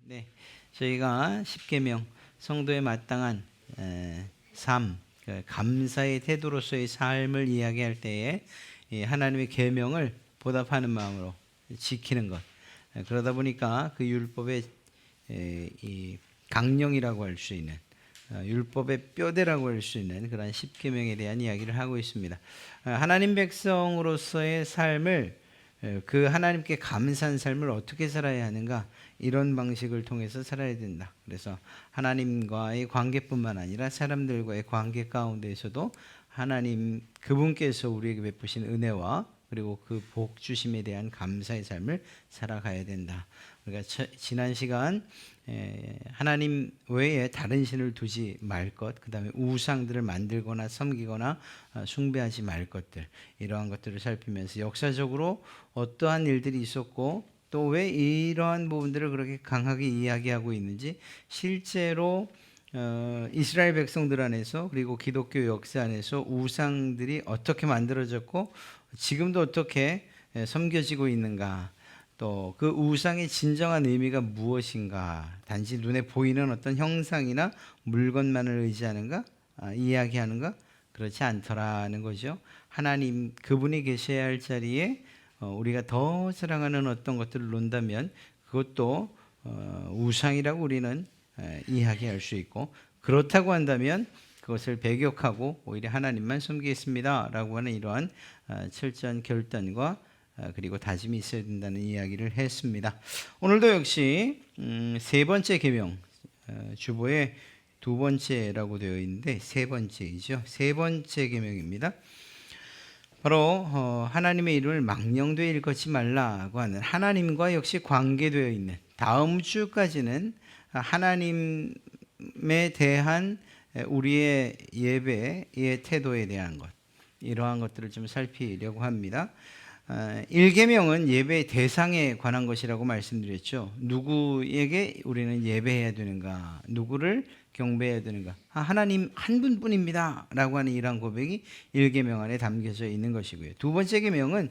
네, 저희가 십계명 성도에 마땅한 삶, 감사의 태도로서의 삶을 이야기할 때에 이 하나님의 계명을 보답하는 마음으로 지키는 것. 그러다 보니까 그 율법의 이 강령이라고 할 수 있는 율법의 뼈대라고 할 수 있는 그런 십계명에 대한 이야기를 하고 있습니다. 하나님 백성으로서의 삶을 그 하나님께 감사한 삶을 어떻게 살아야 하는가, 이런 방식을 통해서 살아야 된다. 그래서 하나님과의 관계뿐만 아니라 사람들과의 관계 가운데에서도 하나님 그분께서 우리에게 베푸신 은혜와 그리고 그 복 주심에 대한 감사의 삶을 살아가야 된다. 그러니까 지난 시간 하나님 외에 다른 신을 두지 말 것, 그 다음에 우상들을 만들거나 섬기거나 숭배하지 말 것들, 이러한 것들을 살피면서 역사적으로 어떠한 일들이 있었고 또 왜 이러한 부분들을 그렇게 강하게 이야기하고 있는지, 실제로 이스라엘 백성들 안에서 그리고 기독교 역사 안에서 우상들이 어떻게 만들어졌고 지금도 어떻게 섬겨지고 있는가, 또 그 우상의 진정한 의미가 무엇인가, 단지 눈에 보이는 어떤 형상이나 물건만을 의지하는가, 이야기하는가, 그렇지 않더라는 거죠. 하나님 그분이 계셔야 할 자리에 우리가 더 사랑하는 어떤 것들을 놓는다면 그것도 우상이라고 우리는 이야기할 수 있고, 그렇다고 한다면 그것을 배격하고 오히려 하나님만 섬기겠습니다 라고 하는 이러한 철저한 결단과 그리고 다짐이 있어야 된다는 이야기를 했습니다. 오늘도 역시 세 번째 계명, 주보에 두 번째라고 되어 있는데 세 번째이죠. 세 번째 계명입니다. 바로 하나님의 이름을 망령되이 일컫지 말라고 하는, 하나님과 역시 관계되어 있는, 다음 주까지는 하나님에 대한 우리의 예배의 태도에 대한 것, 이러한 것들을 좀 살피려고 합니다. 1계명은 예배의 대상에 관한 것이라고 말씀드렸죠. 누구에게 우리는 예배해야 되는가, 누구를 경배해야 되는가, 하나님 한 분뿐입니다 라고 하는 이러한 고백이 1계명 안에 담겨져 있는 것이고요. 두 번째 계명은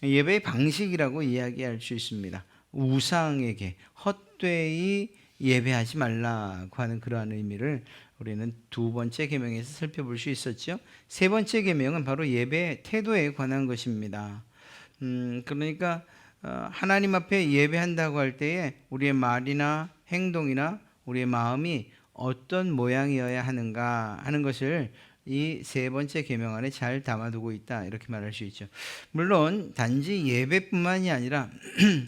예배의 방식이라고 이야기할 수 있습니다. 우상에게 헛되이 예배하지 말라고 하는 그러한 의미를 우리는 두 번째 계명에서 살펴볼 수 있었죠. 세 번째 계명은 바로 예배의 태도에 관한 것입니다. 그러니까 하나님 앞에 예배한다고 할 때에 우리의 말이나 행동이나 우리의 마음이 어떤 모양이어야 하는가 하는 것을 이 세 번째 계명 안에 잘 담아두고 있다, 이렇게 말할 수 있죠. 물론 단지 예배뿐만이 아니라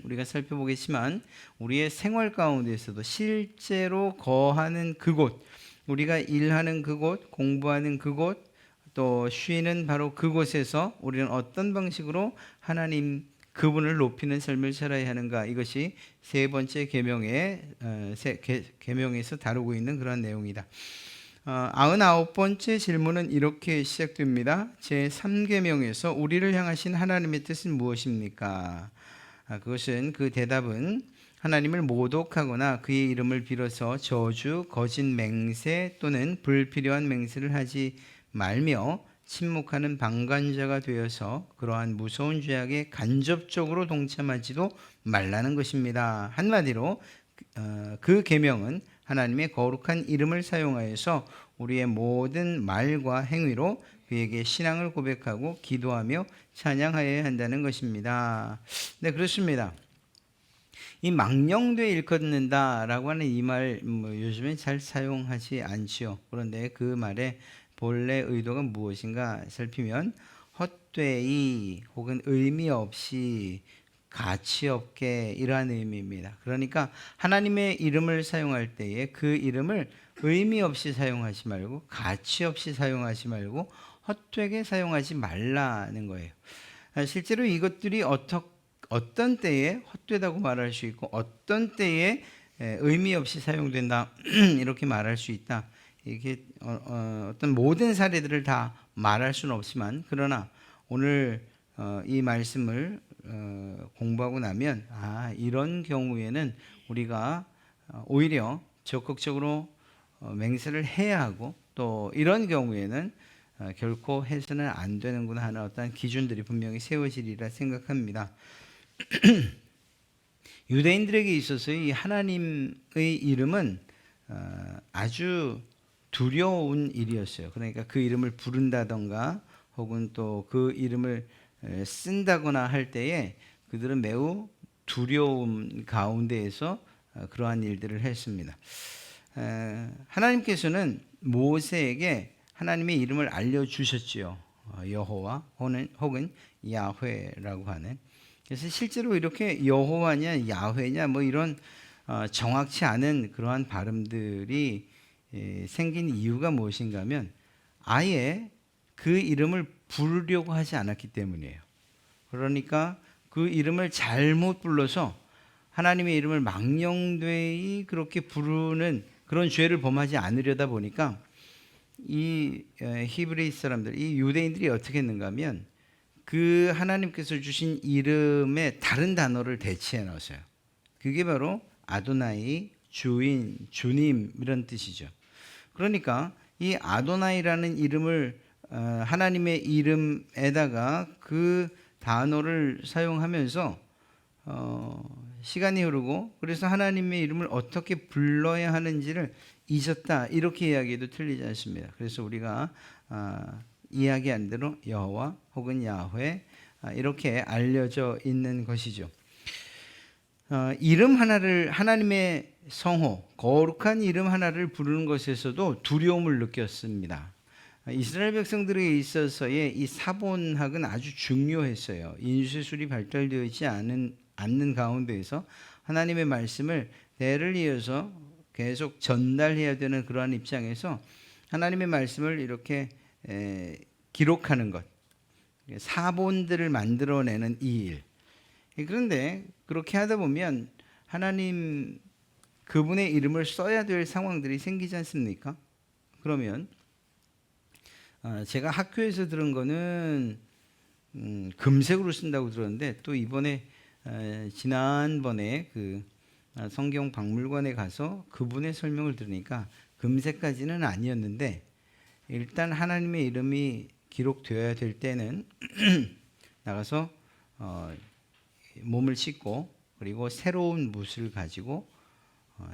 우리가 살펴보겠지만 우리의 생활 가운데서도 실제로 거하는 그곳, 우리가 일하는 그곳, 공부하는 그곳, 또 쉬는 바로 그곳에서 우리는 어떤 방식으로 하나님 그분을 높이는 삶을 살아야 하는가, 이것이 세 번째 계명에서 다루고 있는 그런 내용이다. 99번째 질문은 이렇게 시작됩니다. 제3계명에서 우리를 향하신 하나님의 뜻은 무엇입니까? 그것은, 그 대답은 하나님을 모독하거나 그의 이름을 빌어서 저주, 거짓 맹세 또는 불필요한 맹세를 하지 말며 침묵하는 방관자가 되어서 그러한 무서운 죄악에 간접적으로 동참하지도 말라는 것입니다. 한마디로 그 계명은 하나님의 거룩한 이름을 사용하여서 우리의 모든 말과 행위로 그에게 신앙을 고백하고 기도하며 찬양하여야 한다는 것입니다. 네, 그렇습니다. 이 망령되이 일컫는다라고 하는 이 말, 요즘엔 잘 사용하지 않지요. 그런데 그 말의 본래 의도가 무엇인가 살피면 헛되이 혹은 의미 없이, 가치 없게, 이러한 의미입니다. 그러니까 하나님의 이름을 사용할 때에 그 이름을 의미 없이 사용하지 말고, 가치 없이 사용하지 말고, 헛되게 사용하지 말라는 거예요. 실제로 이것들이 어떤 때에 헛되다고 말할 수 있고 어떤 때에 의미 없이 사용된다 이렇게 말할 수 있다. 이게 어떤 모든 사례들을 다 말할 수는 없지만, 그러나 오늘 이 말씀을 공부하고 나면 이런 경우에는 우리가 오히려 적극적으로 맹세를 해야 하고, 또 이런 경우에는 결코 해서는 안 되는구나 하는 어떤 기준들이 분명히 세워지리라 생각합니다. 유대인들에게 있어서 이 하나님의 이름은 아주 두려운 일이었어요. 그러니까 그 이름을 부른다던가 혹은 또 그 이름을 쓴다거나 할 때에 그들은 매우 두려움 가운데에서 그러한 일들을 했습니다. 하나님께서는 모세에게 하나님의 이름을 알려주셨지요. 여호와 혹은 야훼라고 하는. 그래서 실제로 이렇게 여호와냐 야훼냐 뭐 이런 정확치 않은 그러한 발음들이 생긴 이유가 무엇인가 하면 아예 그 이름을 부르려고 하지 않았기 때문이에요. 그러니까 그 이름을 잘못 불러서 하나님의 이름을 망령되이 그렇게 부르는 그런 죄를 범하지 않으려다 보니까 이 히브리 사람들, 이 유대인들이 어떻게 했는가 하면 그 하나님께서 주신 이름에 다른 단어를 대체해 넣었어요. 그게 바로 아도나이, 주인, 주님 이런 뜻이죠. 그러니까 이 아도나이라는 이름을 하나님의 이름에다가 그 단어를 사용하면서 시간이 흐르고 그래서 하나님의 이름을 어떻게 불러야 하는지를 잊었다 이렇게 이야기해도 틀리지 않습니다. 그래서 우리가 이야기한 대로 여호와 혹은 야훼 이렇게 알려져 있는 것이죠. 이름 하나를 하나님의 성호 거룩한 이름 하나를 부르는 것에서도 두려움을 느꼈습니다. 이스라엘 백성들에 있어서의 이 사본학은 아주 중요했어요. 인쇄술이 발달되어 있지 않는 가운데에서 하나님의 말씀을 대를 이어서 계속 전달해야 되는 그러한 입장에서 하나님의 말씀을 이렇게 기록하는 것, 사본들을 만들어내는 이 일. 그런데 그렇게 하다 보면 하나님 그분의 이름을 써야 될 상황들이 생기지 않습니까? 그러면 제가 학교에서 들은 거는 금색으로 쓴다고 들었는데 또 이번에 지난번에 그 성경 박물관에 가서 그분의 설명을 들으니까 금색까지는 아니었는데 일단 하나님의 이름이 기록되어야 될 때는 나가서 몸을 씻고 그리고 새로운 붓을 가지고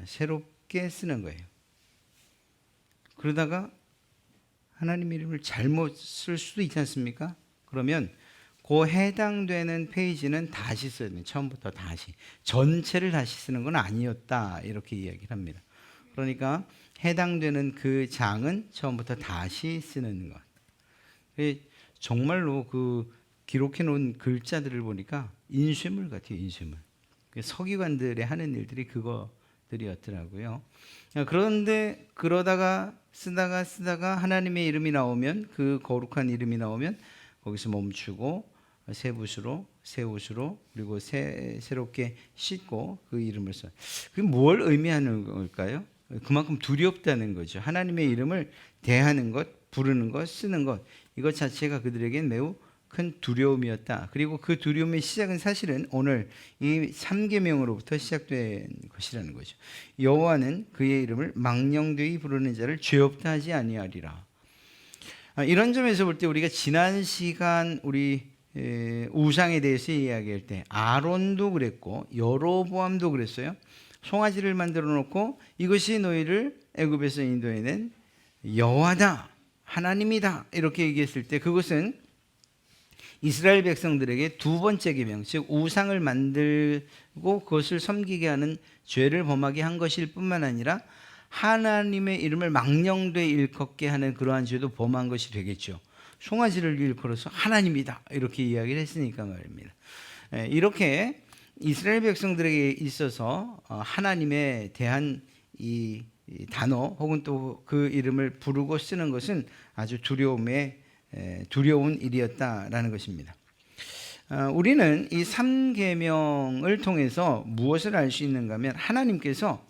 새롭게 쓰는 거예요. 그러다가 하나님의 이름을 잘못 쓸 수도 있지 않습니까? 그러면 그 해당되는 페이지는 다시 써야 돼요. 처음부터 다시. 전체를 다시 쓰는 건 아니었다. 이렇게 이야기를 합니다. 그러니까 해당되는 그 장은 처음부터 다시 쓰는 것. 정말로 그 기록해 놓은 글자들을 보니까 인쇄물 같아요. 인쇄물. 서기관들이 하는 일들이 그거들이었더라고요. 그런데 그러다가 쓰다가 하나님의 이름이 나오면 그 거룩한 이름이 나오면 거기서 멈추고 새 붓으로 새 옷으로 그리고 새롭게 씻고 그 이름을 써. 그게 뭘 의미하는 걸까요? 그만큼 두렵다는 거죠. 하나님의 이름을 대하는 것, 부르는 것, 쓰는 것 이것 자체가 그들에겐 매우 큰 두려움이었다. 그리고 그 두려움의 시작은 사실은 오늘 이 3계명으로부터 시작된 것이라는 거죠. 여호와는 그의 이름을 망령되이 부르는 자를 죄 없다 하지 아니하리라. 이런 점에서 볼 때 우리가 지난 시간 우리 우상에 대해서 이야기할 때 아론도 그랬고 여로보암도 그랬어요. 송아지를 만들어 놓고 이것이 너희를 애굽에서 인도해낸 여호와다 하나님이다 이렇게 얘기했을 때 그것은 이스라엘 백성들에게 두 번째 계명, 즉 우상을 만들고 그것을 섬기게 하는 죄를 범하게 한 것일 뿐만 아니라 하나님의 이름을 망령되이 일컫게 하는 그러한 죄도 범한 것이 되겠죠. 송아지를 일컬어서 하나님이다 이렇게 이야기를 했으니까 말입니다. 이렇게 이스라엘 백성들에게 있어서 하나님에 대한 이 단어 혹은 또 그 이름을 부르고 쓰는 것은 아주 두려운 일이었다라는 것입니다. 우리는 이 3계명을 통해서 무엇을 알 수 있는가 하면 하나님께서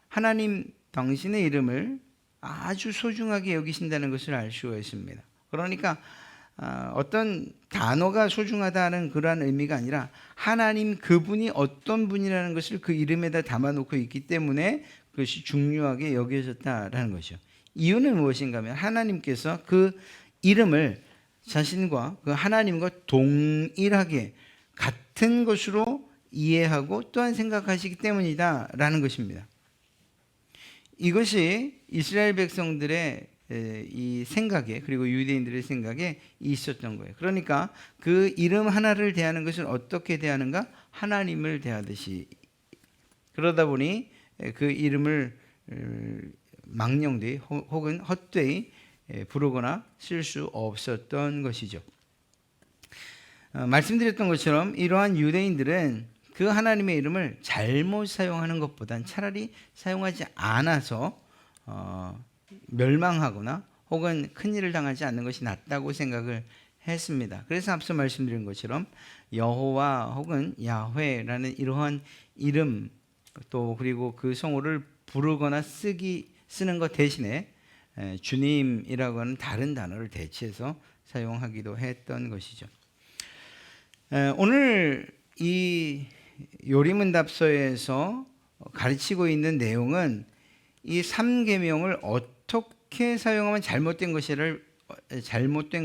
하나님 당신의 이름을 아주 소중하게 여기신다는 것을 알 수가 있습니다. 그러니까 어떤 단어가 소중하다는 그러한 의미가 아니라 하나님 그분이 어떤 분이라는 것을 그 이름에다 담아놓고 있기 때문에 그것이 중요하게 여겨졌다라는 것이죠. 이유는 무엇인가 하면 하나님께서 그 이름을 자신과 그 하나님과 동일하게 같은 것으로 이해하고 또한 생각하시기 때문이다라는 것입니다. 이것이 이스라엘 백성들의 이 생각에, 그리고 유대인들의 생각에 있었던 거예요. 그러니까 그 이름 하나를 대하는 것은 어떻게 대하는가? 하나님을 대하듯이. 그러다 보니 그 이름을 망령되이 혹은 헛되이 부르거나 쓸 수 없었던 것이죠. 말씀드렸던 것처럼 이러한 유대인들은 그 하나님의 이름을 잘못 사용하는 것보단 차라리 사용하지 않아서 멸망하거나 혹은 큰일을 당하지 않는 것이 낫다고 생각을 했습니다. 그래서 앞서 말씀드린 것처럼 여호와 혹은 야훼라는 이러한 이름, 또 그리고 그 성호를 부르거나 쓰는 것 대신에 주님이라고 하는 다른 단어를 대체해서 사용하기도 했던 것이죠. 오늘 이 요리문답서에서 가르치고 있는 내용은 이 3계명을 어떻게 사용하면 잘못된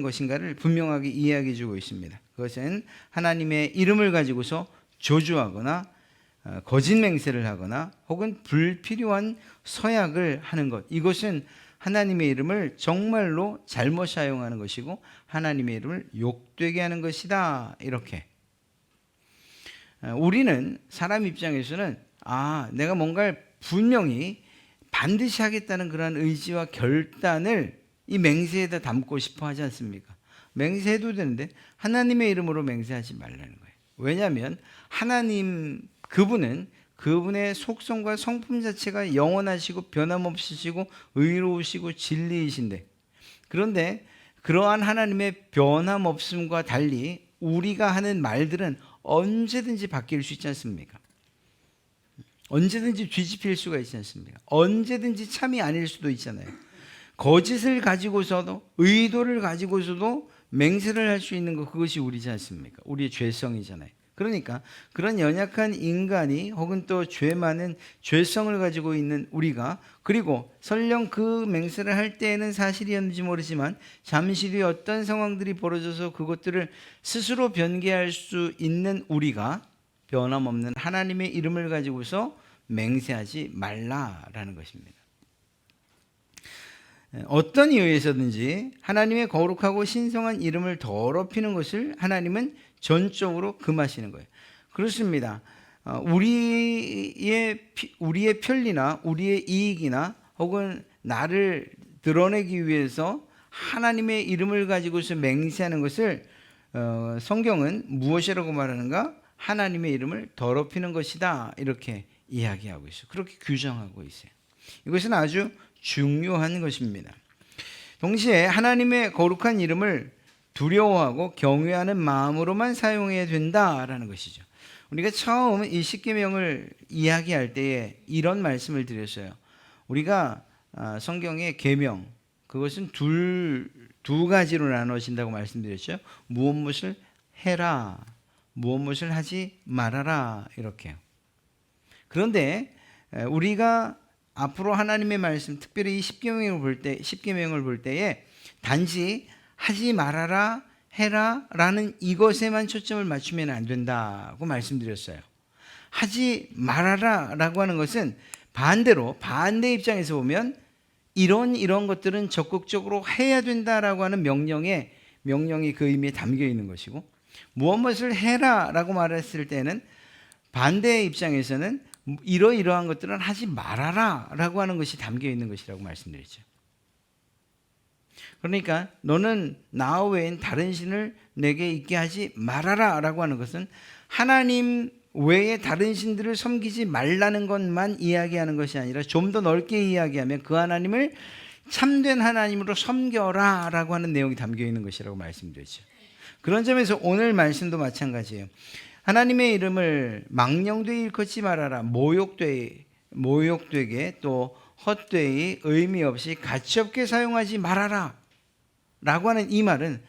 것인가를 분명하게 이야기해 주고 있습니다. 그것은 하나님의 이름을 가지고서 조주하거나 거짓 맹세를 하거나 혹은 불필요한 서약을 하는 것, 이것은 하나님의 이름을 정말로 잘못 사용하는 것이고 하나님의 이름을 욕되게 하는 것이다. 이렇게 우리는 사람 입장에서는 내가 뭔가를 분명히 반드시 하겠다는 그런 의지와 결단을 이 맹세에다 담고 싶어 하지 않습니까? 맹세해도 되는데 하나님의 이름으로 맹세하지 말라는 거예요. 왜냐하면 하나님, 그분의 속성과 성품 자체가 영원하시고 변함없으시고 의로우시고 진리이신데, 그런데 그러한 하나님의 변함없음과 달리 우리가 하는 말들은 언제든지 바뀔 수 있지 않습니까? 언제든지 뒤집힐 수가 있지 않습니까? 언제든지 참이 아닐 수도 있잖아요. 거짓을 가지고서도, 의도를 가지고서도 맹세를 할 수 있는 것, 그것이 우리지 않습니까? 우리의 죄성이잖아요. 그러니까 그런 연약한 인간이 혹은 또 죄 많은 죄성을 가지고 있는 우리가, 그리고 설령 그 맹세를 할 때에는 사실이었는지 모르지만 잠시 뒤에 어떤 상황들이 벌어져서 그것들을 스스로 변개할 수 있는 우리가 변함없는 하나님의 이름을 가지고서 맹세하지 말라라는 것입니다. 어떤 이유에서든지 하나님의 거룩하고 신성한 이름을 더럽히는 것을 하나님은 전적으로 금하시는 거예요. 그렇습니다. 우리의 편리나 우리의 이익이나 혹은 나를 드러내기 위해서 하나님의 이름을 가지고서 맹세하는 것을 성경은 무엇이라고 말하는가? 하나님의 이름을 더럽히는 것이다, 이렇게 이야기하고 있어요. 그렇게 규정하고 있어요. 이것은 아주 중요한 것입니다. 동시에 하나님의 거룩한 이름을 두려워하고 경외하는 마음으로만 사용해야 된다라는 것이죠. 우리가 처음 이 십계명을 이야기할 때에 이런 말씀을 드렸어요. 우리가 성경의 계명, 그것은 두 가지로 나눠진다고 말씀드렸죠. 무엇을 해라, 무엇을 하지 말아라, 이렇게요. 그런데 우리가 앞으로 하나님의 말씀, 특별히 이 십계명을 볼 때에 단지 하지 말아라, 해라 라는 이것에만 초점을 맞추면 안 된다고 말씀드렸어요. 하지 말아라 라고 하는 것은 반대 입장에서 보면 이런 것들은 적극적으로 해야 된다라고 하는 명령이 그 의미에 담겨 있는 것이고, 무엇을 해라 라고 말했을 때는 반대의 입장에서는 이러이러한 것들은 하지 말아라 라고 하는 것이 담겨 있는 것이라고 말씀드렸죠. 그러니까 너는 나 외엔 다른 신을 내게 있게 하지 말아라 라고 하는 것은 하나님 외에 다른 신들을 섬기지 말라는 것만 이야기하는 것이 아니라 좀 더 넓게 이야기하면 그 하나님을 참된 하나님으로 섬겨라 라고 하는 내용이 담겨 있는 것이라고 말씀드렸죠. 그런 점에서 오늘 말씀도 마찬가지예요. 하나님의 이름을 망령되이 일컫지 말아라, 모욕되게 또 헛되이 의미 없이 가치없게 사용하지 말아라 라고 하는 이 말은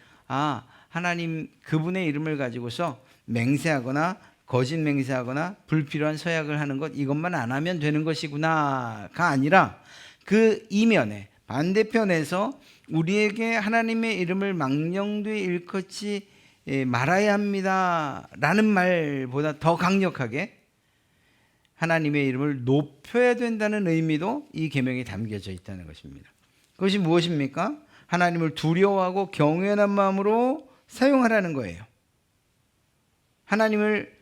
하나님 그분의 이름을 가지고서 맹세하거나 거짓 맹세하거나 불필요한 서약을 하는 것, 이것만 안 하면 되는 것이구나가 아니라 그 이면에 반대편에서 우리에게 하나님의 이름을 망령되이 일컫지 말아야 합니다라는 말보다 더 강력하게 하나님의 이름을 높여야 된다는 의미도 이 계명에 담겨져 있다는 것입니다. 그것이 무엇입니까? 하나님을 두려워하고 경외하는 마음으로 사용하라는 거예요. 하나님을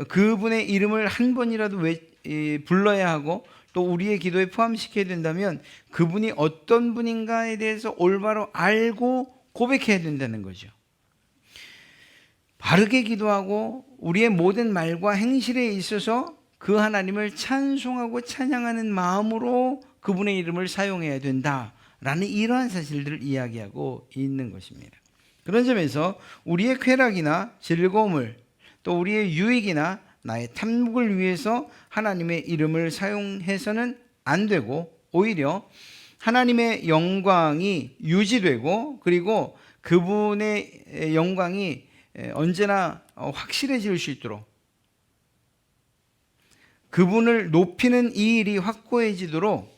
그분의 이름을 한 번이라도 불러야 하고 또 우리의 기도에 포함시켜야 된다면 그분이 어떤 분인가에 대해서 올바로 알고 고백해야 된다는 거죠. 바르게 기도하고 우리의 모든 말과 행실에 있어서 그 하나님을 찬송하고 찬양하는 마음으로 그분의 이름을 사용해야 된다라는 이러한 사실들을 이야기하고 있는 것입니다. 그런 점에서 우리의 쾌락이나 즐거움을 또 우리의 유익이나 나의 탐욕을 위해서 하나님의 이름을 사용해서는 안 되고 오히려 하나님의 영광이 유지되고 그리고 그분의 영광이 언제나 확실해질 수 있도록 그분을 높이는 이 일이 확고해지도록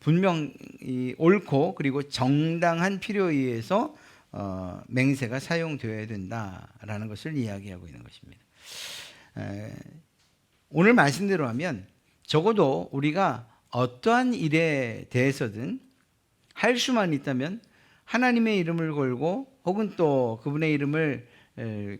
분명히 옳고 그리고 정당한 필요에 의해서 맹세가 사용되어야 된다라는 것을 이야기하고 있는 것입니다. 오늘 말씀대로 하면 적어도 우리가 어떠한 일에 대해서든 할 수만 있다면 하나님의 이름을 걸고 혹은 또 그분의 이름을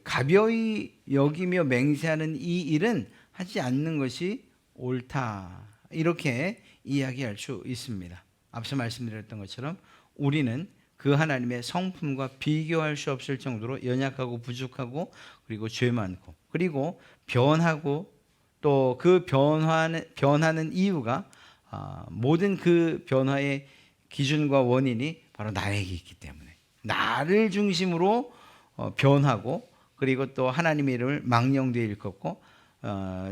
가벼이 여기며 맹세하는 이 일은 하지 않는 것이 옳다, 이렇게 이야기할 수 있습니다. 앞서 말씀드렸던 것처럼 우리는 그 하나님의 성품과 비교할 수 없을 정도로 연약하고 부족하고 그리고 죄 많고 그리고 변하고 또 그 변하는 이유가 모든 그 변화의 기준과 원인이 바로 나에게 있기 때문에 나를 중심으로 변하고 그리고 또 하나님의 이름을 망령되이 일컫고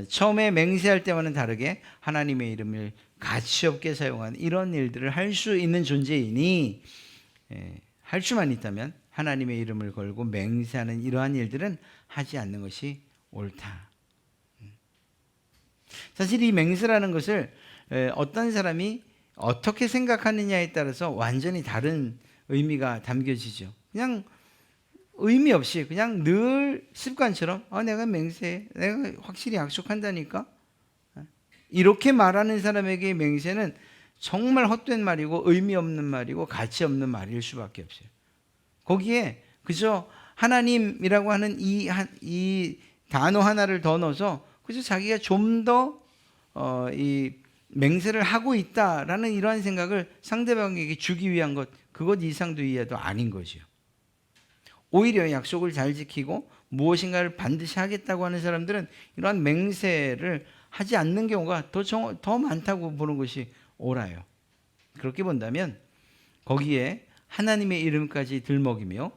처음에 맹세할 때와는 다르게 하나님의 이름을 가치없게 사용하는 이런 일들을 할 수 있는 존재이니 할 수만 있다면 하나님의 이름을 걸고 맹세하는 이러한 일들은 하지 않는 것이 옳다. 사실 이 맹세라는 것을 어떤 사람이 어떻게 생각하느냐에 따라서 완전히 다른 의미가 담겨지죠. 그냥 의미 없이 그냥 늘 습관처럼 내가 맹세해, 내가 확실히 약속한다니까, 이렇게 말하는 사람에게 맹세는 정말 헛된 말이고 의미 없는 말이고 가치 없는 말일 수밖에 없어요. 거기에 그저 하나님이라고 하는 이 단어 하나를 더 넣어서 그저 자기가 좀 더 이 맹세를 하고 있다라는 이러한 생각을 상대방에게 주기 위한 그것 이상도 이하도 아닌 거죠. 오히려 약속을 잘 지키고 무엇인가를 반드시 하겠다고 하는 사람들은 이러한 맹세를 하지 않는 경우가 더 많다고 보는 것이 옳아요. 그렇게 본다면 거기에 하나님의 이름까지 들먹이며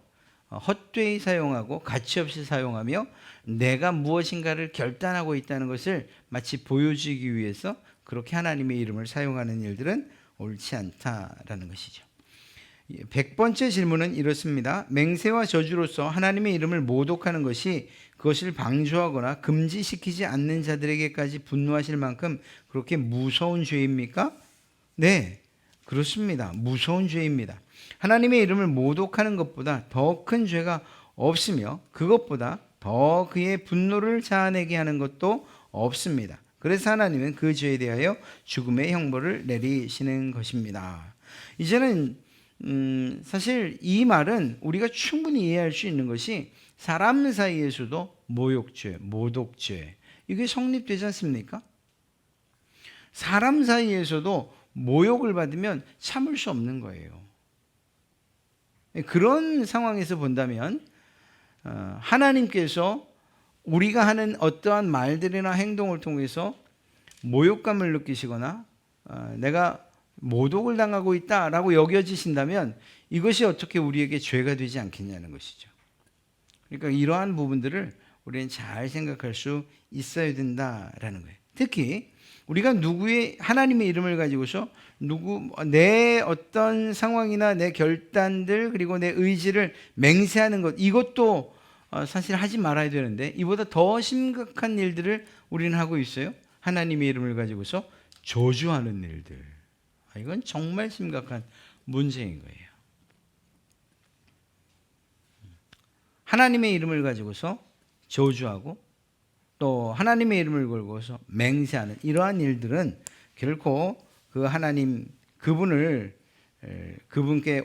헛되이 사용하고 가치없이 사용하며 내가 무엇인가를 결단하고 있다는 것을 마치 보여주기 위해서 그렇게 하나님의 이름을 사용하는 일들은 옳지 않다라는 것이죠. 100번째 질문은 이렇습니다. 맹세와 저주로서 하나님의 이름을 모독하는 것이 그것을 방조하거나 금지시키지 않는 자들에게까지 분노하실 만큼 그렇게 무서운 죄입니까? 네, 그렇습니다. 무서운 죄입니다. 하나님의 이름을 모독하는 것보다 더 큰 죄가 없으며 그것보다 더 그의 분노를 자아내게 하는 것도 없습니다. 그래서 하나님은 그 죄에 대하여 죽음의 형벌을 내리시는 것입니다. 이제는 사실 이 말은 우리가 충분히 이해할 수 있는 것이 사람 사이에서도 모욕죄, 모독죄 이게 성립되지 않습니까? 사람 사이에서도 모욕을 받으면 참을 수 없는 거예요. 그런 상황에서 본다면 하나님께서 우리가 하는 어떠한 말들이나 행동을 통해서 모욕감을 느끼시거나 내가 모독을 당하고 있다라고 여겨지신다면 이것이 어떻게 우리에게 죄가 되지 않겠냐는 것이죠. 그러니까 이러한 부분들을 우리는 잘 생각할 수 있어야 된다라는 거예요. 특히 우리가 누구의 하나님의 이름을 가지고서 내 어떤 상황이나 내 결단들 그리고 내 의지를 맹세하는 것, 이것도 사실 하지 말아야 되는데 이보다 더 심각한 일들을 우리는 하고 있어요. 하나님의 이름을 가지고서 저주하는 일들. 이건 정말 심각한 문제인 거예요. 하나님의 이름을 가지고서 저주하고 또 하나님의 이름을 걸고서 맹세하는 이러한 일들은 결코 그 하나님 그분께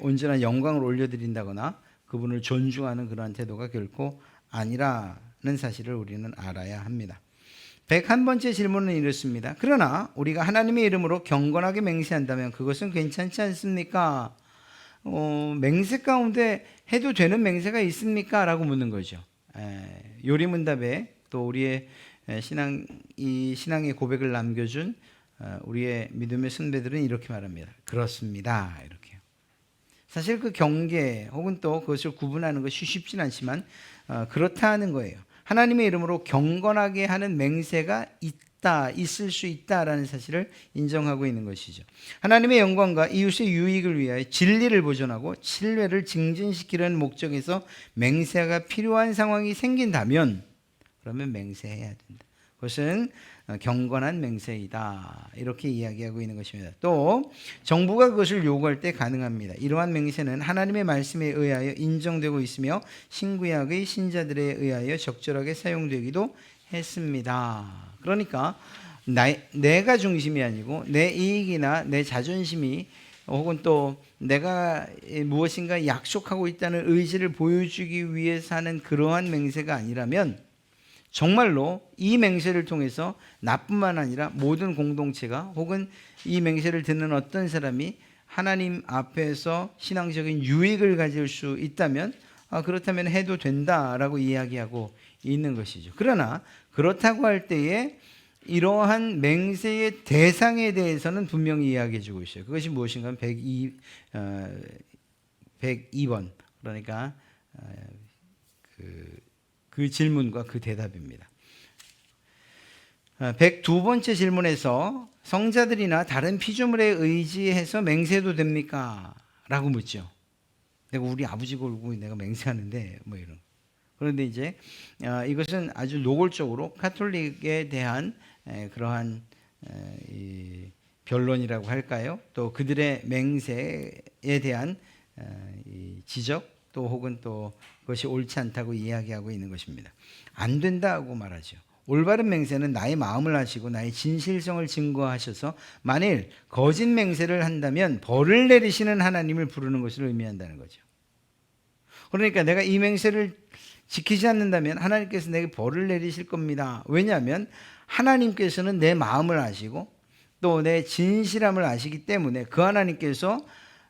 온전한 영광을 올려드린다거나 그분을 존중하는 그러한 태도가 결코 아니라는 사실을 우리는 알아야 합니다. 101번째 질문은 이렇습니다. 그러나 우리가 하나님의 이름으로 경건하게 맹세한다면 그것은 괜찮지 않습니까? 맹세 가운데 해도 되는 맹세가 있습니까? 라고 묻는 거죠. 요리문답에 또 우리의 신앙의 고백을 남겨준 우리의 믿음의 선배들은 이렇게 말합니다. 그렇습니다. 이렇게요. 사실 그 경계 혹은 또 그것을 구분하는 것이 쉽진 않지만 그렇다는 거예요. 하나님의 이름으로 경건하게 하는 맹세가 있을 수 있다라는 사실을 인정하고 있는 것이죠. 하나님의 영광과 이웃의 유익을 위하여 진리를 보존하고 신뢰를 증진시키려는 목적에서 맹세가 필요한 상황이 생긴다면 그러면 맹세해야 된다. 그것은 경건한 맹세이다. 이렇게 이야기하고 있는 것입니다. 또 정부가 그것을 요구할 때 가능합니다. 이러한 맹세는 하나님의 말씀에 의하여 인정되고 있으며 신구약의 신자들에 의하여 적절하게 사용되기도 했습니다. 그러니까 내가 중심이 아니고 내 이익이나 내 자존심이 혹은 또 내가 무엇인가 약속하고 있다는 의지를 보여주기 위해서 하는 그러한 맹세가 아니라면 정말로 이 맹세를 통해서 나뿐만 아니라 모든 공동체가 혹은 이 맹세를 듣는 어떤 사람이 하나님 앞에서 신앙적인 유익을 가질 수 있다면 그렇다면 해도 된다라고 이야기하고 있는 것이죠. 그러나 그렇다고 할 때에 이러한 맹세의 대상에 대해서는 분명히 이야기해 주고 있어요. 그것이 무엇인가 하면 102번 그러니까 그 질문과 그 대답입니다. 102번째 질문에서 성자들이나 다른 피조물에 의지해서 맹세해도 됩니까? 라고 묻죠. 내가 우리 아버지 걸고 내가 맹세하는데 뭐 이런. 그런데 이제 이것은 아주 노골적으로 카톨릭에 대한 그러한 이 변론이라고 할까요? 또 그들의 맹세에 대한 이 지적 또 혹은 또 그것이 옳지 않다고 이야기하고 있는 것입니다. 안 된다고 말하죠. 올바른 맹세는 나의 마음을 아시고 나의 진실성을 증거하셔서 만일 거짓 맹세를 한다면 벌을 내리시는 하나님을 부르는 것을 의미한다는 거죠. 그러니까 내가 이 맹세를 지키지 않는다면 하나님께서 내게 벌을 내리실 겁니다. 왜냐하면 하나님께서는 내 마음을 아시고 또 내 진실함을 아시기 때문에 그 하나님께서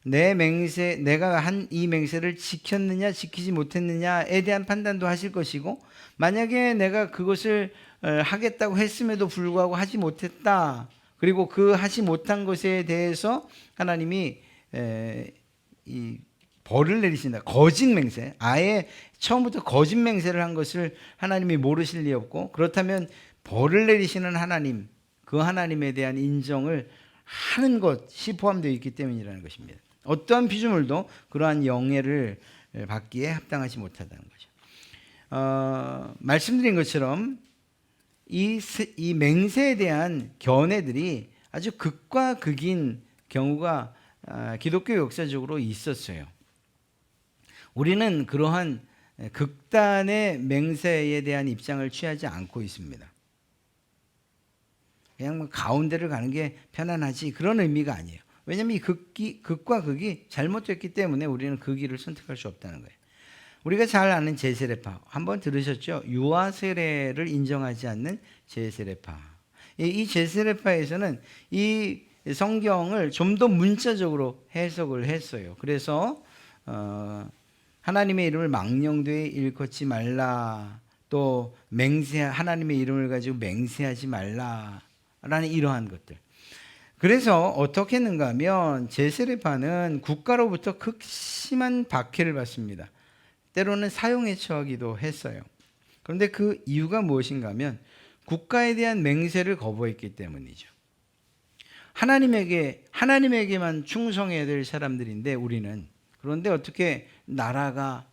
내가 한 이 맹세를 지켰느냐 지키지 못했느냐에 대한 판단도 하실 것이고 만약에 내가 그것을 하겠다고 했음에도 불구하고 하지 못했다. 그리고 그 하지 못한 것에 대해서 하나님이 이 벌을 내리신다. 거짓 맹세. 아예 처음부터 거짓 맹세를 한 것을 하나님이 모르실 리 없고 그렇다면 벌을 내리시는 하나님, 그 하나님에 대한 인정을 하는 것이 포함되어 있기 때문이라는 것입니다. 어떠한 피조물도 그러한 영예를 받기에 합당하지 못하다는 거죠. 말씀드린 것처럼 이 맹세에 대한 견해들이 아주 극과 극인 경우가 기독교 역사적으로 있었어요. 우리는 그러한 극단의 맹세에 대한 입장을 취하지 않고 있습니다. 그냥 뭐 가운데를 가는 게 편안하지 그런 의미가 아니에요. 왜냐하면 이 극과 극이 잘못됐기 때문에 우리는 그 길을 선택할 수 없다는 거예요. 우리가 잘 아는 제세례파 한번 들으셨죠? 유아 세례를 인정하지 않는 제세례파. 이 제세례파에서는 이 성경을 좀 더 문자적으로 해석을 했어요. 그래서 하나님의 이름을 망령되이 일컫지 말라. 또 하나님의 이름을 가지고 맹세하지 말라라는 이러한 것들. 그래서 어떻게 했는가 하면 제세례파는 국가로부터 극심한 박해를 받습니다. 때로는 사형에 처하기도 했어요. 그런데 그 이유가 무엇인가 하면 국가에 대한 맹세를 거부했기 때문이죠. 하나님에게만 충성해야 될 사람들인데 우리는 그런데 어떻게 나라가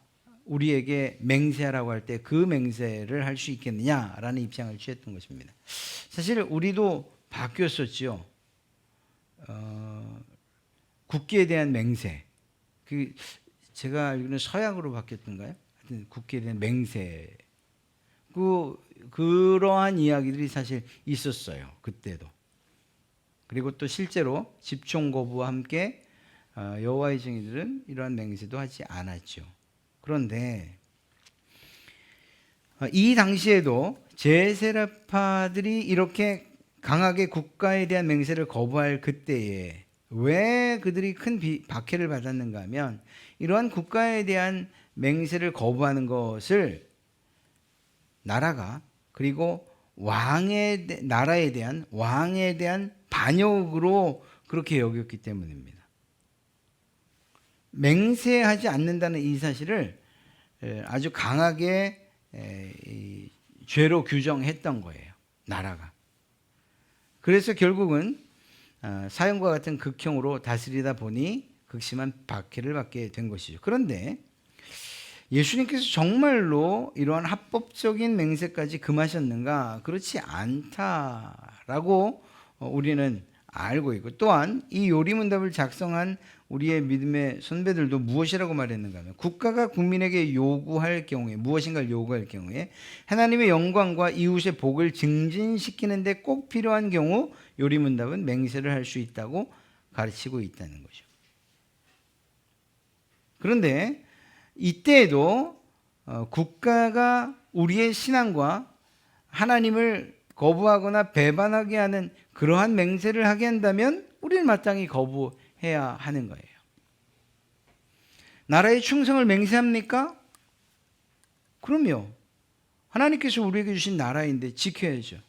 우리에게 맹세하라고 할 때 그 맹세를 할 수 있겠느냐라는 입장을 취했던 것입니다. 사실 우리도 바뀌었었죠. 국기에 대한 맹세. 제가 알기로는 서약으로 바뀌었던가요? 굳게 된 맹세, 그러한 이야기들이 사실 있었어요. 그때도. 그리고 또 실제로 집총 거부와 함께 여호와의 증인들은 이러한 맹세도 하지 않았죠. 그런데 이 당시에도 제세라파들이 이렇게 강하게 국가에 대한 맹세를 거부할 그때에 왜 그들이 큰 박해를 받았는가 하면, 이러한 국가에 대한 맹세를 거부하는 것을 나라가, 그리고 나라에 대한 왕에 대한 반역으로 그렇게 여겼기 때문입니다. 맹세하지 않는다는 이 사실을 아주 강하게 죄로 규정했던 거예요, 나라가. 그래서 결국은 사형과 같은 극형으로 다스리다 보니 극심한 박해를 받게 된 것이죠. 그런데 예수님께서 정말로 이러한 합법적인 맹세까지 금하셨는가? 그렇지 않다라고 우리는 알고 있고, 또한 이 요리문답을 작성한 우리의 믿음의 선배들도 무엇이라고 말했는가 하면, 국가가 국민에게 요구할 경우에, 무엇인가를 요구할 경우에 하나님의 영광과 이웃의 복을 증진시키는 데 꼭 필요한 경우 요리문답은 맹세를 할 수 있다고 가르치고 있다는 거죠. 그런데 이때에도 국가가 우리의 신앙과 하나님을 거부하거나 배반하게 하는 그러한 맹세를 하게 한다면 우리는 마땅히 거부해야 하는 거예요. 나라의 충성을 맹세합니까? 그럼요. 하나님께서 우리에게 주신 나라인데 지켜야죠.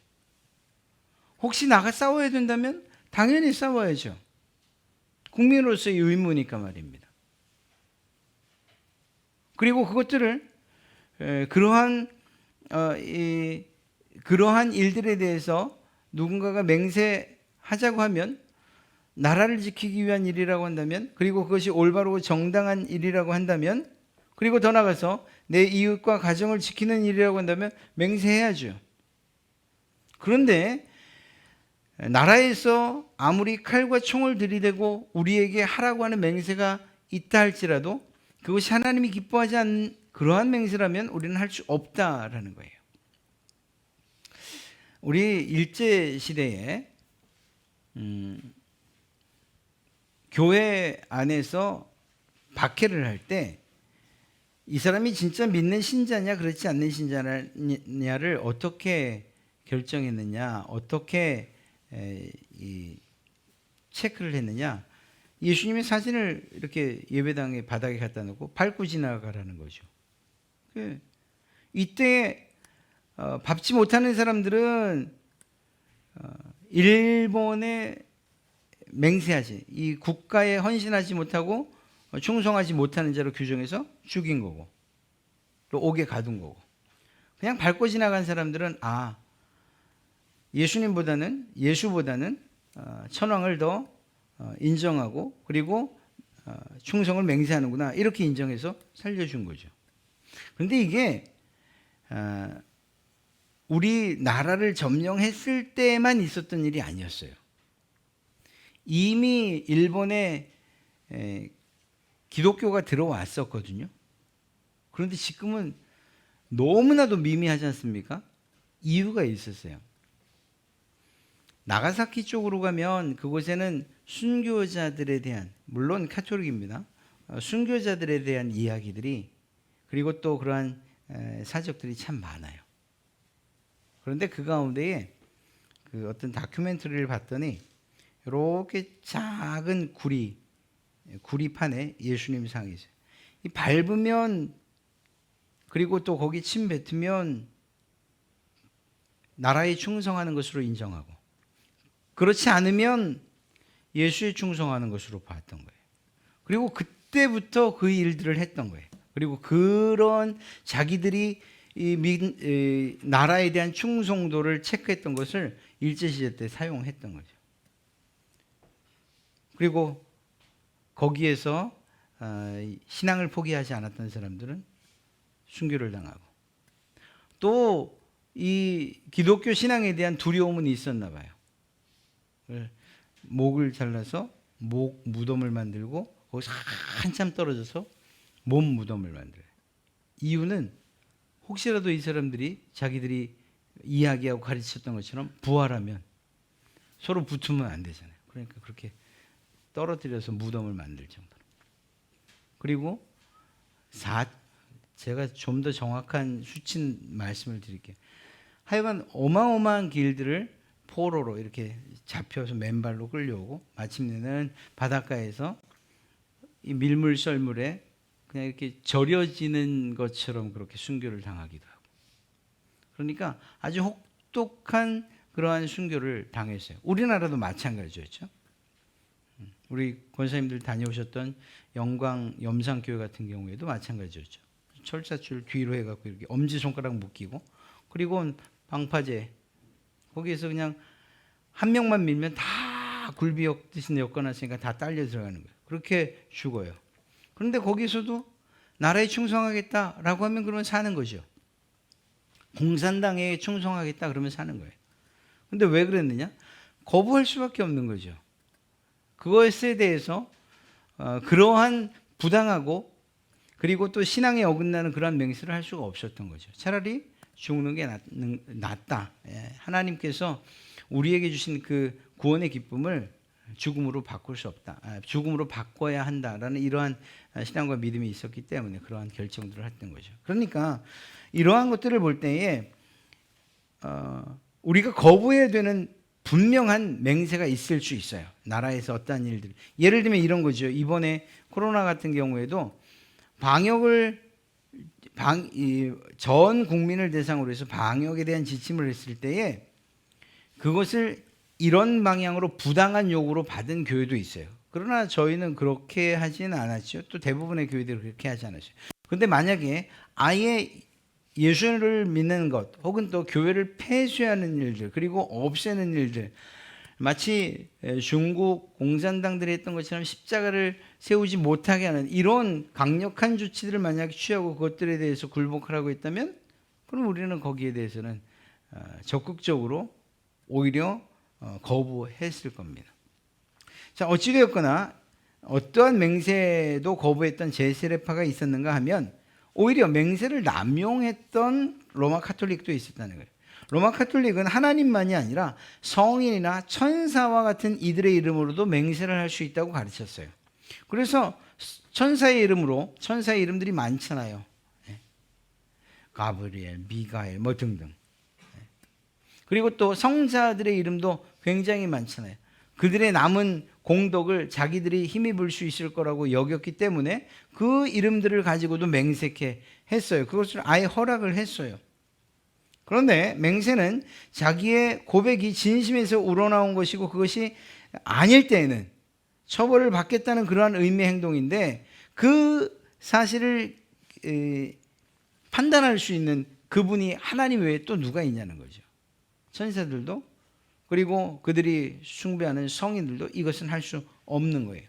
혹시 나가 싸워야 된다면 당연히 싸워야죠. 국민으로서의 의무니까 말입니다. 그리고 그것들을 그러한 일들에 대해서 누군가가 맹세하자고 하면, 나라를 지키기 위한 일이라고 한다면, 그리고 그것이 올바르고 정당한 일이라고 한다면, 그리고 더 나아가서 내 이웃과 가정을 지키는 일이라고 한다면 맹세해야죠. 그런데 나라에서 아무리 칼과 총을 들이대고 우리에게 하라고 하는 맹세가 있다 할지라도 그것이 하나님이 기뻐하지 않는 그러한 맹세라면 우리는 할 수 없다라는 거예요. 우리 일제시대에 교회 안에서 박해를 할 때 이 사람이 진짜 믿는 신자냐 그렇지 않는 신자냐를 어떻게 결정했느냐, 어떻게 체크를 했느냐, 예수님의 사진을 이렇게 예배당에 바닥에 갖다 놓고 밟고 지나가라는 거죠. 이때 밟지 못하는 사람들은 일본에 맹세하지, 이 국가에 헌신하지 못하고 충성하지 못하는 자로 규정해서 죽인 거고, 또 옥에 가둔 거고, 그냥 밟고 지나간 사람들은 예수보다는 천황을 더 인정하고 그리고 충성을 맹세하는구나, 이렇게 인정해서 살려준 거죠. 그런데 이게 우리 나라를 점령했을 때만 있었던 일이 아니었어요. 이미 일본에 기독교가 들어왔었거든요. 그런데 지금은 너무나도 미미하지 않습니까? 이유가 있었어요. 나가사키 쪽으로 가면 그곳에는 순교자들에 대한, 물론 카톨릭입니다, 순교자들에 대한 이야기들이, 그리고 또 그러한 사적들이 참 많아요. 그런데 그 가운데에 그 어떤 다큐멘터리를 봤더니 이렇게 작은 구리판에 예수님 상이 있어요. 이 밟으면, 그리고 또 거기 침 뱉으면 나라에 충성하는 것으로 인정하고, 그렇지 않으면 예수에 충성하는 것으로 봤던 거예요. 그리고 그때부터 그 일들을 했던 거예요. 그리고 그런 자기들이 이 나라에 대한 충성도를 체크했던 것을 일제시대 때 사용했던 거죠. 그리고 거기에서 신앙을 포기하지 않았던 사람들은 순교를 당하고, 또 이 기독교 신앙에 대한 두려움은 있었나 봐요. 목을 잘라서 목 무덤을 만들고 거기서 한참 떨어져서 몸 무덤을 만들어요. 이유는 혹시라도 이 사람들이 자기들이 이야기하고 가르쳤던 것처럼 부활하면 서로 붙으면 안 되잖아요. 그러니까 그렇게 떨어뜨려서 무덤을 만들 정도로. 그리고 제가 좀 더 정확한 수치 말씀을 드릴게요. 하여간 어마어마한 길들을 포로로 이렇게 잡혀서 맨발로 끌려오고 마침내는 바닷가에서 이 밀물썰물에 그냥 이렇게 절여지는 것처럼 그렇게 순교를 당하기도 하고. 그러니까 아주 혹독한 그러한 순교를 당했어요. 우리나라도 마찬가지였죠. 우리 권사님들 다녀오셨던 영광 염산교회 같은 경우에도 마찬가지였죠. 철사줄 뒤로 해갖고 이렇게 엄지손가락 묶이고, 그리고 방파제 거기에서 그냥 한 명만 밀면 다 굴비역 대신 엮어놨으니까 다 딸려 들어가는 거예요. 그렇게 죽어요. 그런데 거기서도 나라에 충성하겠다라고 하면 그러면 사는 거죠. 공산당에 충성하겠다 그러면 사는 거예요. 근데 왜 그랬느냐? 거부할 수밖에 없는 거죠. 그것에 대해서 그러한 부당하고 그리고 또 신앙에 어긋나는 그러한 맹세를 할 수가 없었던 거죠. 차라리 죽는 게 낫다. 하나님께서 우리에게 주신 그 구원의 기쁨을 죽음으로 바꿀 수 없다. 죽음으로 바꿔야 한다라는 이러한 신앙과 믿음이 있었기 때문에 그러한 결정들을 했던 거죠. 그러니까 이러한 것들을 볼 때에 우리가 거부해야 되는 분명한 맹세가 있을 수 있어요. 나라에서 어떠한 일들. 예를 들면 이런 거죠. 이번에 코로나 같은 경우에도 방역을 전 국민을 대상으로 해서 방역에 대한 지침을 했을 때에 그것을 이런 방향으로 부당한 요구로 받은 교회도 있어요. 그러나 저희는 그렇게 하지는 않았죠. 또 대부분의 교회들이 그렇게 하지 않았어요. 그런데 만약에 아예 예수를 믿는 것 혹은 또 교회를 폐쇄하는 일들 그리고 없애는 일들, 마치 중국 공산당들이 했던 것처럼 십자가를 세우지 못하게 하는 이런 강력한 조치들을 만약에 취하고 그것들에 대해서 굴복하라고 했다면 그럼 우리는 거기에 대해서는 적극적으로 오히려 거부했을 겁니다. 자, 어찌되었거나 어떠한 맹세도 거부했던 제세례파가 있었는가 하면 오히려 맹세를 남용했던 로마 카톨릭도 있었다는 거예요. 로마 카톨릭은 하나님만이 아니라 성인이나 천사와 같은 이들의 이름으로도 맹세를 할 수 있다고 가르쳤어요. 그래서 천사의 이름들이 많잖아요. 가브리엘, 미가엘 뭐 등등. 그리고 또 성자들의 이름도 굉장히 많잖아요. 그들의 남은 공덕을 자기들이 힘입을 수 있을 거라고 여겼기 때문에 그 이름들을 가지고도 맹세케 했어요. 그것을 아예 허락을 했어요. 그런데 맹세는 자기의 고백이 진심에서 우러나온 것이고 그것이 아닐 때에는 처벌을 받겠다는 그러한 의미의 행동인데 그 사실을 판단할 수 있는 그분이 하나님 외에 또 누가 있냐는 거죠. 천사들도 그리고 그들이 숭배하는 성인들도 이것은 할 수 없는 거예요.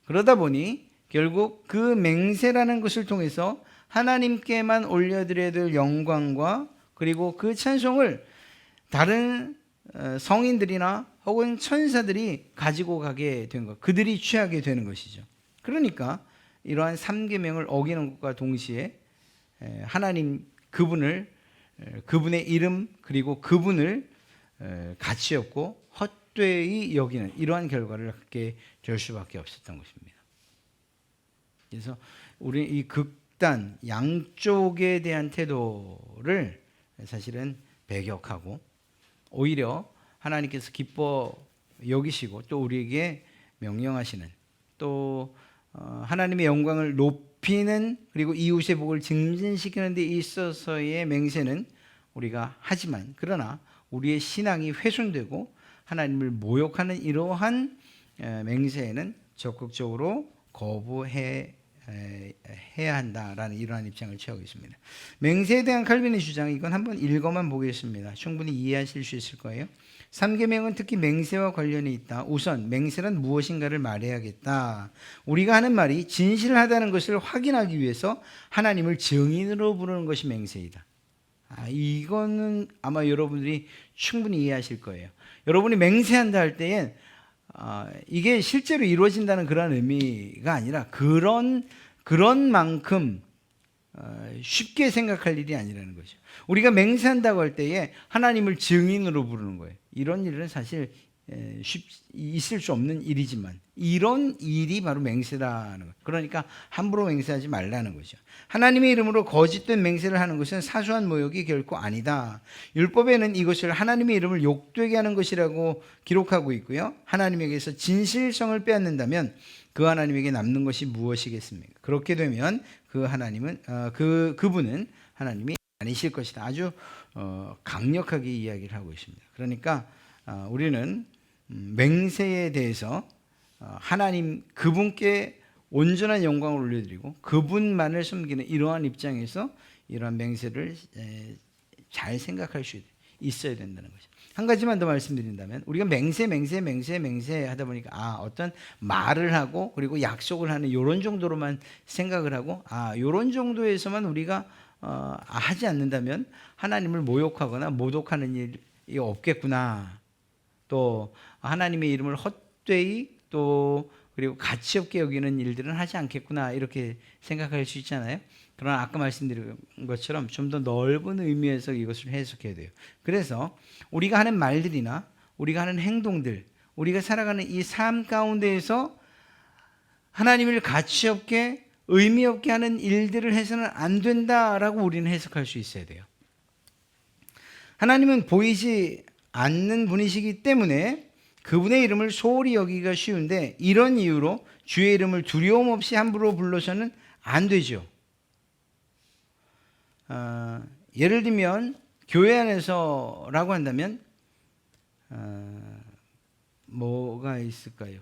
그러다 보니 결국 그 맹세라는 것을 통해서 하나님께만 올려드려야 될 영광과 그리고 그 찬송을 다른 성인들이나 혹은 천사들이 가지고 가게 된 것, 그들이 취하게 되는 것이죠. 그러니까 이러한 3계명을 어기는 것과 동시에 하나님 그분의 이름 그리고 그분을 가치 없고 헛되이 여기는 이러한 결과를 갖게 될 수밖에 없었던 것입니다. 그래서 우리 이 극단 양쪽에 대한 태도를 사실은 배격하고 오히려 하나님께서 기뻐 여기시고 또 우리에게 명령하시는 또 하나님의 영광을 높이는 그리고 이웃의 복을 증진시키는 데 있어서의 맹세는 우리가 하지만 그러나 우리의 신앙이 훼손되고 하나님을 모욕하는 이러한 맹세에는 적극적으로 거부해야 한다라는 이러한 입장을 취하고 있습니다. 맹세에 대한 칼빈의 주장, 이건 한번 읽어만 보겠습니다. 충분히 이해하실 수 있을 거예요. 3계명은 특히 맹세와 관련이 있다. 우선 맹세란 무엇인가를 말해야겠다. 우리가 하는 말이 진실하다는 것을 확인하기 위해서 하나님을 증인으로 부르는 것이 맹세이다. 이거는 아마 여러분들이 충분히 이해하실 거예요. 여러분이 맹세한다 할 때엔 이게 실제로 이루어진다는 그런 의미가 아니라 그런 만큼 쉽게 생각할 일이 아니라는 거죠. 우리가 맹세한다고 할 때에 하나님을 증인으로 부르는 거예요. 이런 일은 사실 있을 수 없는 일이지만 이런 일이 바로 맹세라는 거예요. 그러니까 함부로 맹세하지 말라는 거죠. 하나님의 이름으로 거짓된 맹세를 하는 것은 사소한 모욕이 결코 아니다. 율법에는 이것을 하나님의 이름을 욕되게 하는 것이라고 기록하고 있고요. 하나님에게서 진실성을 빼앗는다면 그 하나님에게 남는 것이 무엇이겠습니까? 그렇게 되면 그 하나님은 그분은 하나님이 아니실 것이다. 아주 강력하게 이야기를 하고 있습니다. 그러니까 우리는 맹세에 대해서 하나님 그분께 온전한 영광을 올려드리고 그분만을 섬기는 이러한 입장에서 이러한 맹세를 잘 생각할 수 있어야 된다는 거죠. 한 가지만 더 말씀드린다면 우리가 맹세 하다 보니까 어떤 말을 하고 그리고 약속을 하는 이런 정도로만 생각을 하고 이런 정도에서만 우리가 하지 않는다면 하나님을 모욕하거나 모독하는 일이 없겠구나. 또 하나님의 이름을 헛되이 또 그리고 가치 없게 여기는 일들은 하지 않겠구나 이렇게 생각할 수 있잖아요. 그러나 아까 말씀드린 것처럼 좀 더 넓은 의미에서 이것을 해석해야 돼요. 그래서 우리가 하는 말들이나 우리가 하는 행동들, 우리가 살아가는 이 삶 가운데에서 하나님을 가치 없게 의미 없게 하는 일들을 해서는 안 된다라고 우리는 해석할 수 있어야 돼요. 하나님은 보이지 않는 분이시기 때문에 그분의 이름을 소홀히 여기기가 쉬운데 이런 이유로 주의 이름을 두려움 없이 함부로 불러서는 안 되죠. 예를 들면 교회 안에서라고 한다면 뭐가 있을까요?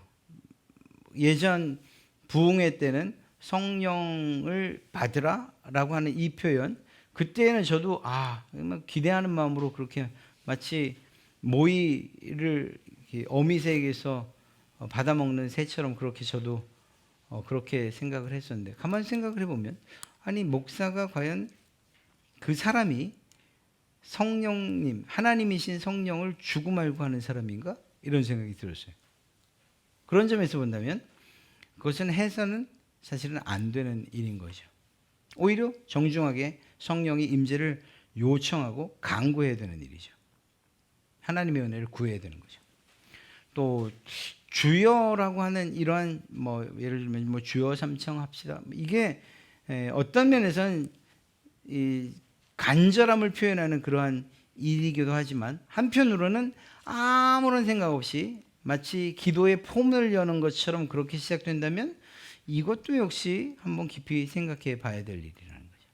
예전 부흥회 때는 성령을 받으라 라고 하는 이 표현, 그때는 저도 기대하는 마음으로 그렇게 마치 모이를 어미새에게서 받아먹는 새처럼 그렇게 저도 그렇게 생각을 했었는데 가만히 생각을 해보면 아니 목사가 과연 그 사람이 성령님 하나님이신 성령을 주고 말고 하는 사람인가? 이런 생각이 들었어요. 그런 점에서 본다면 그것은 해서는 사실은 안 되는 일인 거죠. 오히려 정중하게 성령의 임재를 요청하고 간구해야 되는 일이죠. 하나님의 은혜를 구해야 되는 거죠. 또 주여라고 하는 이러한 예를 들면 주여 삼청합시다. 이게 어떤 면에서는 이 간절함을 표현하는 그러한 일이기도 하지만 한편으로는 아무런 생각 없이 마치 기도의 폼을 여는 것처럼 그렇게 시작된다면 이것도 역시 한번 깊이 생각해 봐야 될 일이라는 거죠.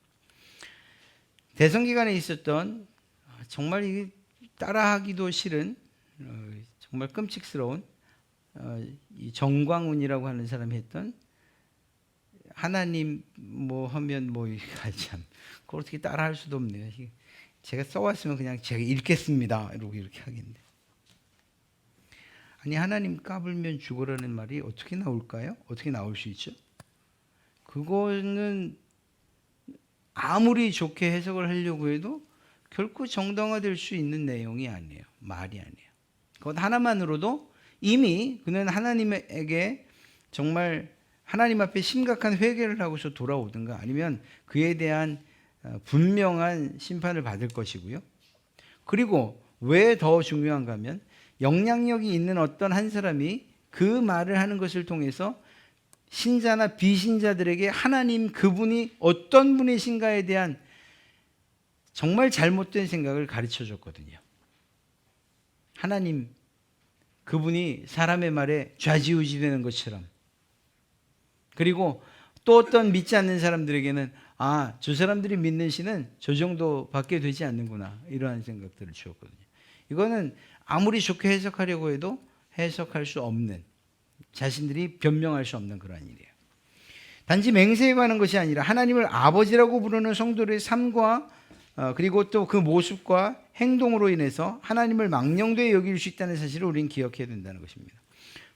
대선 기간에 있었던 정말 이게 따라하기도 싫은 정말 끔찍스러운 이 정광훈이라고 하는 사람이 했던 하나님 하면 참 그걸 어떻게 따라할 수도 없네요. 제가 써왔으면 그냥 제가 읽겠습니다 이렇게 하겠는데 아니 하나님 까불면 죽으라는 말이 어떻게 나올까요? 어떻게 나올 수 있죠? 그거는 아무리 좋게 해석을 하려고 해도 결코 정당화될 수 있는 내용이 아니에요. 말이 아니에요. 그것 하나만으로도 이미 그는 하나님에게 정말 하나님 앞에 심각한 회개를 하고서 돌아오든가 아니면 그에 대한 분명한 심판을 받을 것이고요. 그리고 왜 더 중요한가 하면 영향력이 있는 어떤 한 사람이 그 말을 하는 것을 통해서 신자나 비신자들에게 하나님 그분이 어떤 분이신가에 대한 정말 잘못된 생각을 가르쳐 줬거든요. 하나님 그분이 사람의 말에 좌지우지 되는 것처럼 그리고 또 어떤 믿지 않는 사람들에게는 저 사람들이 믿는 신은 저 정도밖에 되지 않는구나 이러한 생각들을 주었거든요. 이거는 아무리 좋게 해석하려고 해도 해석할 수 없는 자신들이 변명할 수 없는 그런 일이에요. 단지 맹세에 관한 것이 아니라 하나님을 아버지라고 부르는 성도들의 삶과 그리고 또 그 모습과 행동으로 인해서 하나님을 망령되이 여길 수 있다는 사실을 우리는 기억해야 된다는 것입니다.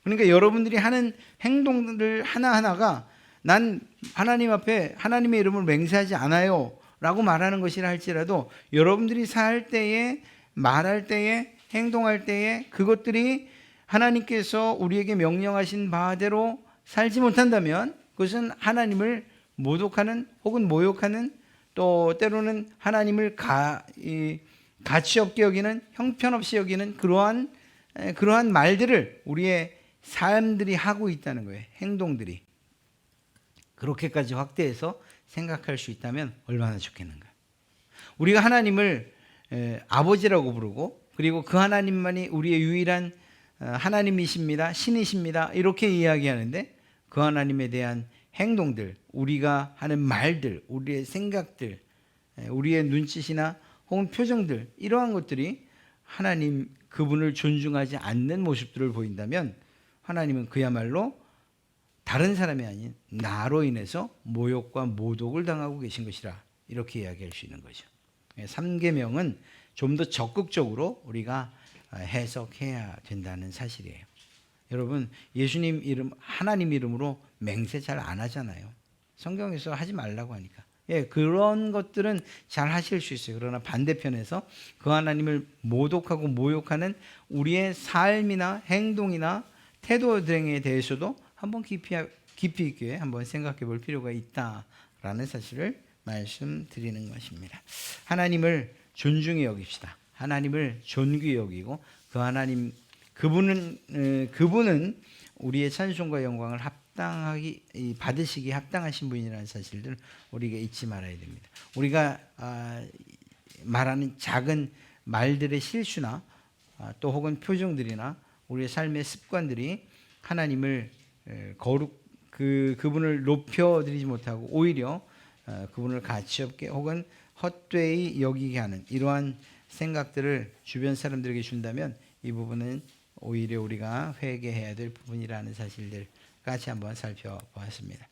그러니까 여러분들이 하는 행동들 하나하나가 난 하나님 앞에 하나님의 이름을 맹세하지 않아요 라고 말하는 것이라 할지라도 여러분들이 살 때에 말할 때에 행동할 때에 그것들이 하나님께서 우리에게 명령하신 바대로 살지 못한다면 그것은 하나님을 모독하는 혹은 모욕하는 또 때로는 하나님을 가치 없게 여기는 형편없이 여기는 그러한 말들을 우리의 삶들이 하고 있다는 거예요. 행동들이. 그렇게까지 확대해서 생각할 수 있다면 얼마나 좋겠는가. 우리가 하나님을 아버지라고 부르고 그리고 그 하나님만이 우리의 유일한 하나님이십니다. 신이십니다. 이렇게 이야기하는데 그 하나님에 대한 행동들, 우리가 하는 말들, 우리의 생각들, 우리의 눈짓이나 혹은 표정들 이러한 것들이 하나님 그분을 존중하지 않는 모습들을 보인다면 하나님은 그야말로 다른 사람이 아닌 나로 인해서 모욕과 모독을 당하고 계신 것이라 이렇게 이야기할 수 있는 거죠. 3계명은 좀 더 적극적으로 우리가 해석해야 된다는 사실이에요. 여러분 예수님 이름 하나님 이름으로 맹세 잘 안 하잖아요. 성경에서 하지 말라고 하니까. 그런 것들은 잘 하실 수 있어요. 그러나 반대편에서 그 하나님을 모독하고 모욕하는 우리의 삶이나 행동이나 태도 등에 대해서도 한번 깊이 있게 한번 생각해 볼 필요가 있다라는 사실을 말씀드리는 것입니다. 하나님을 존중히 여깁시다. 하나님을 존귀히 여기고 그 하나님 그분은 우리의 찬송과 영광을 받으시기 합당하신 분이라는 사실들 우리가 잊지 말아야 됩니다. 우리가 말하는 작은 말들의 실수나 또 혹은 표정들이나 우리의 삶의 습관들이 하나님을 그분을 높여드리지 못하고 오히려 그분을 가치 없게 혹은 헛되이 여기게 하는 이러한 생각들을 주변 사람들에게 준다면 이 부분은 오히려 우리가 회개해야 될 부분이라는 사실들 같이 한번 살펴보았습니다.